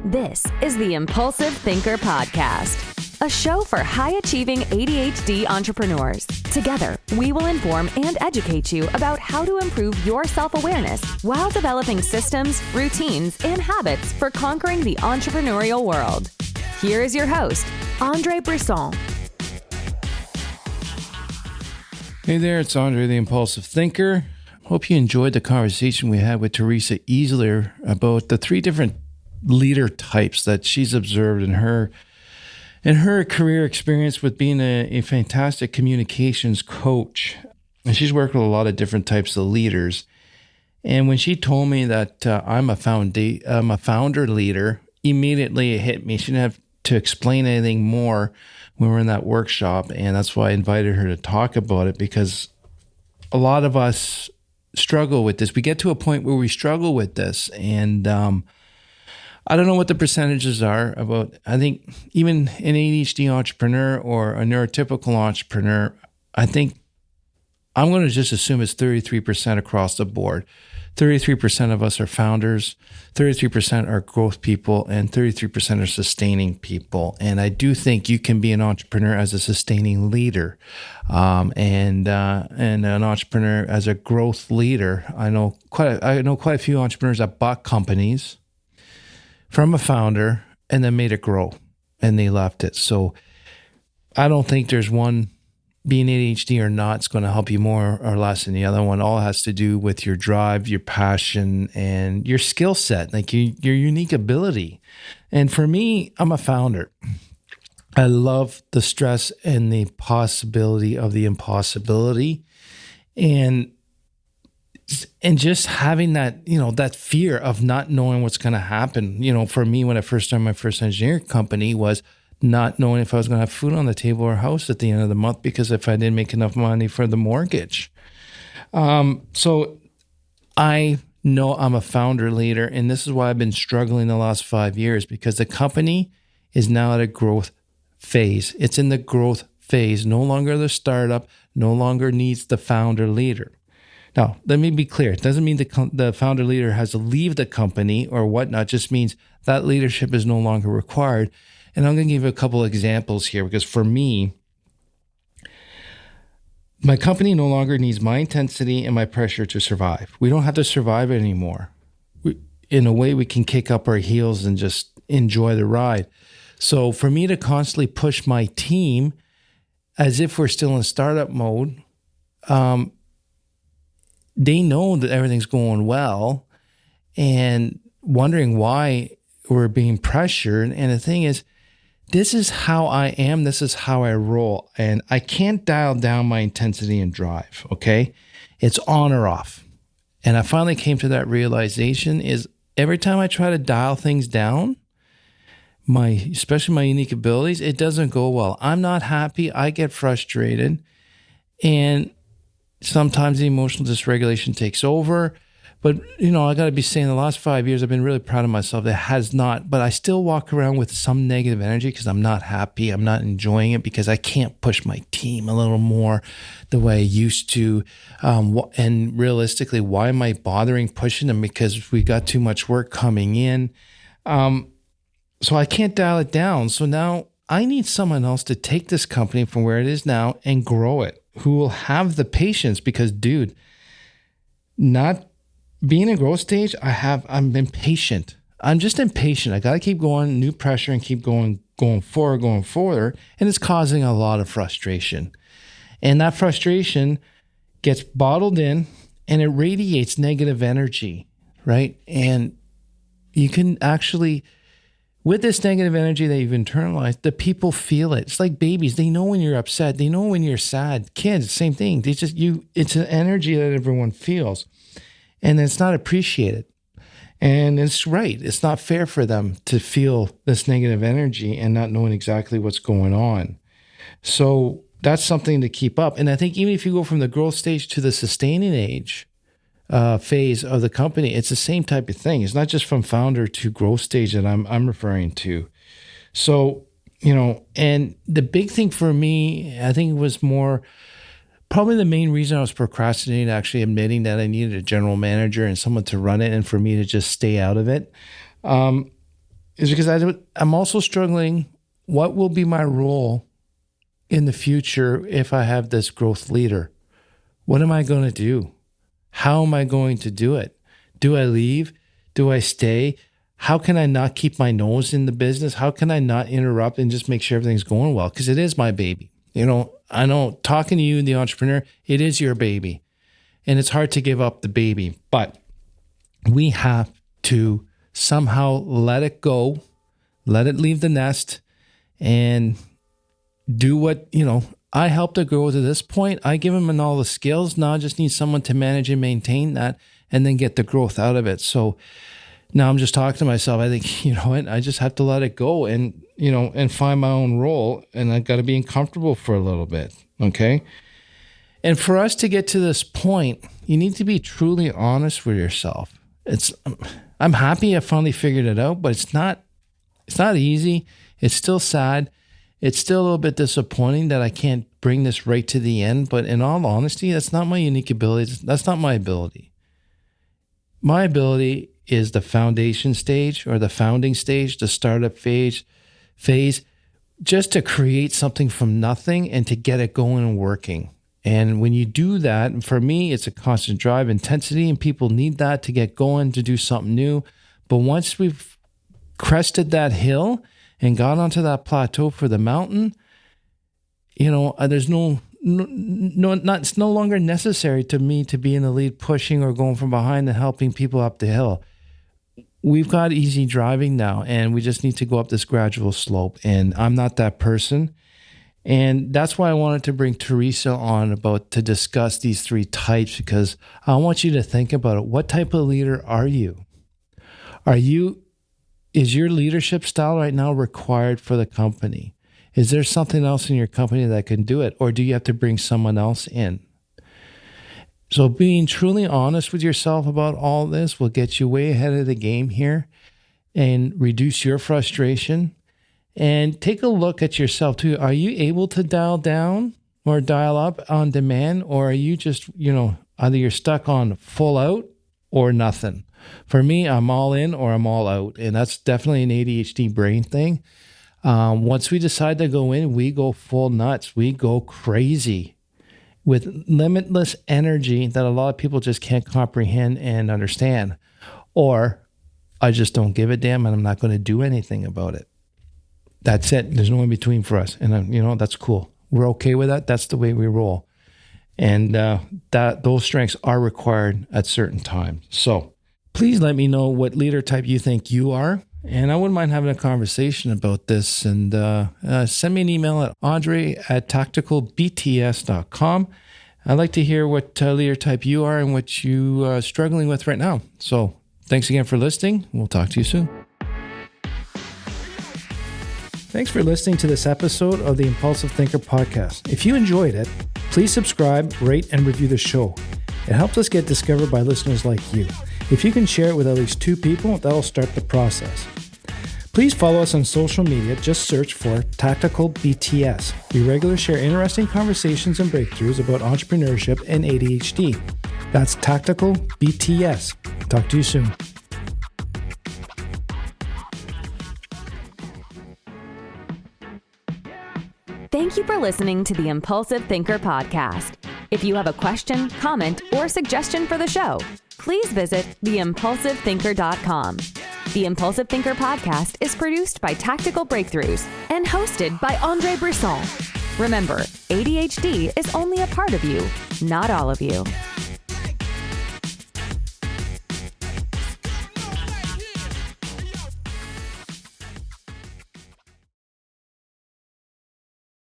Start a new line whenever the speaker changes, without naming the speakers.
This is the Impulsive Thinker Podcast, a show for high-achieving ADHD entrepreneurs. Together, we will inform and educate you about how to improve your self-awareness while developing systems, routines, and habits for conquering the entrepreneurial world. Here is your host, André Brisson.
Hey there, it's André, the Impulsive Thinker. Hope you enjoyed the conversation we had with Teresa Easler about the three different leader types that she's observed in her career experience with being a fantastic communications coach. And she's worked with a lot of different types of leaders. And when she told me that I'm a founder leader, immediately it hit me. She didn't have to explain anything more when we were in that workshop. And that's why I invited her to talk about it, because a lot of us struggle with this. We get to a point where we struggle with this. And I don't know what the percentages are about. I think even an ADHD entrepreneur or a neurotypical entrepreneur, I think I'm going to just assume it's 33% across the board. 33% of us are founders, 33% are growth people, and 33% are sustaining people. And I do think you can be an entrepreneur as a sustaining leader, and an entrepreneur as a growth leader. I know quite a few entrepreneurs that bought companies from a founder and then made it grow, and they left it. So I don't think there's one, being ADHD or not, is going to help you more or less than the other one. All has to do with your drive, your passion, and your skill set, like your unique ability. And for me, I'm a founder. I love the stress and the possibility of the impossibility. And just having that, that fear of not knowing what's going to happen. For me, when I first started my first engineering company, was not knowing if I was going to have food on the table or a house at the end of the month, because if I didn't make enough money for the mortgage. So I know I'm a founder leader, and this is why I've been struggling the last 5 years, because the company is now at a growth phase. It's in the growth phase, no longer the startup, no longer needs the founder leader. Now, let me be clear. It doesn't mean the founder leader has to leave the company or whatnot. It just means that leadership is no longer required. And I'm going to give you a couple of examples here, because for me, my company no longer needs my intensity and my pressure to survive. We don't have to survive anymore. In a way, we can kick up our heels and just enjoy the ride. So for me to constantly push my team as if we're still in startup mode, they know that everything's going well and wondering why we're being pressured. And the thing is, this is how I am. This is how I roll. And I can't dial down my intensity and drive, okay? It's on or off. And I finally came to that realization is every time I try to dial things down, especially my unique abilities, it doesn't go well. I'm not happy. I get frustrated. And sometimes the emotional dysregulation takes over. But, I got to be saying the last 5 years, I've been really proud of myself. It has not, but I still walk around with some negative energy because I'm not happy. I'm not enjoying it because I can't push my team a little more the way I used to. And realistically, why am I bothering pushing them? Because we got too much work coming in. So I can't dial it down. So now I need someone else to take this company from where it is now and grow it, who will have the patience, because, dude, not being in growth stage, I'm impatient. I'm just impatient. I got to keep going, new pressure, and keep going forward. And it's causing a lot of frustration. And that frustration gets bottled in and it radiates negative energy, right? And you can actually, with this negative energy that you've internalized, the people feel it. It's like babies. They know when you're upset. They know when you're sad. Kids, same thing. It's an energy that everyone feels. And it's not appreciated. And it's right. It's not fair for them to feel this negative energy and not knowing exactly what's going on. So that's something to keep up. And I think even if you go from the growth stage to the sustaining age phase of the company, it's the same type of thing. It's not just from founder to growth stage that I'm referring to. So, and the big thing for me, I think it was more probably the main reason I was procrastinating, actually admitting that I needed a general manager and someone to run it and for me to just stay out of it. is because I'm also struggling. What will be my role in the future if I have this growth leader? What am I going to do? How am I going to do it? Do I leave? Do I stay? How can I not keep my nose in the business? How can I not interrupt and just make sure everything's going well? Because it is my baby. I know talking to you, the entrepreneur, it is your baby. And it's hard to give up the baby. But we have to somehow let it go, let it leave the nest, and do what, I helped it grow to this point. I give him all the skills. Now I just need someone to manage and maintain that and then get the growth out of it. So now I'm just talking to myself. I think, you know what, I just have to let it go and, and find my own role. And I got to be uncomfortable for a little bit. Okay. And for us to get to this point, you need to be truly honest with yourself. I'm happy I finally figured it out, but it's not easy. It's still sad. It's still a little bit disappointing that I can't bring this right to the end. But in all honesty, that's not my unique ability. That's not my ability. My ability is the foundation stage or the founding stage, the startup phase, just to create something from nothing and to get it going and working. And when you do that, for me, it's a constant drive, intensity, and people need that to get going, to do something new. But once we've crested that hill and got onto that plateau for the mountain, there's it's no longer necessary to me to be in the lead pushing or going from behind and helping people up the hill. We've got easy driving now, and we just need to go up this gradual slope. And I'm not that person. And that's why I wanted to bring Teresa on to discuss these three types, because I want you to think about it. What type of leader are you? Is your leadership style right now required for the company? Is there something else in your company that can do it? Or do you have to bring someone else in? So being truly honest with yourself about all this will get you way ahead of the game here and reduce your frustration. And take a look at yourself too. Are you able to dial down or dial up on demand? Or are you just, either you're stuck on full out or nothing? For me, I'm all in or I'm all out. And that's definitely an ADHD brain thing. Once we decide to go in, we go full nuts. We go crazy with limitless energy that a lot of people just can't comprehend and understand. Or I just don't give a damn and I'm not going to do anything about it. That's it. There's no in between for us. And, that's cool. We're okay with that. That's the way we roll. And those strengths are required at certain times. So please let me know what leader type you think you are. And I wouldn't mind having a conversation about this. And send me an email at andre@tacticalbts.com. I'd like to hear what leader type you are and what you are struggling with right now. So thanks again for listening. We'll talk to you soon. Thanks for listening to this episode of the Impulsive Thinker podcast. If you enjoyed it, please subscribe, rate, and review the show. It helps us get discovered by listeners like you. If you can share it with at least 2 people, that'll start the process. Please follow us on social media. Just search for Tactical BTS. We regularly share interesting conversations and breakthroughs about entrepreneurship and ADHD. That's Tactical BTS. Talk to you soon.
Thank you for listening to the Impulsive Thinker podcast. If you have a question, comment, or suggestion for the show, please visit theimpulsivethinker.com. The Impulsive Thinker podcast is produced by Tactical Breakthroughs and hosted by André Brisson. Remember, ADHD is only a part of you, not all of you.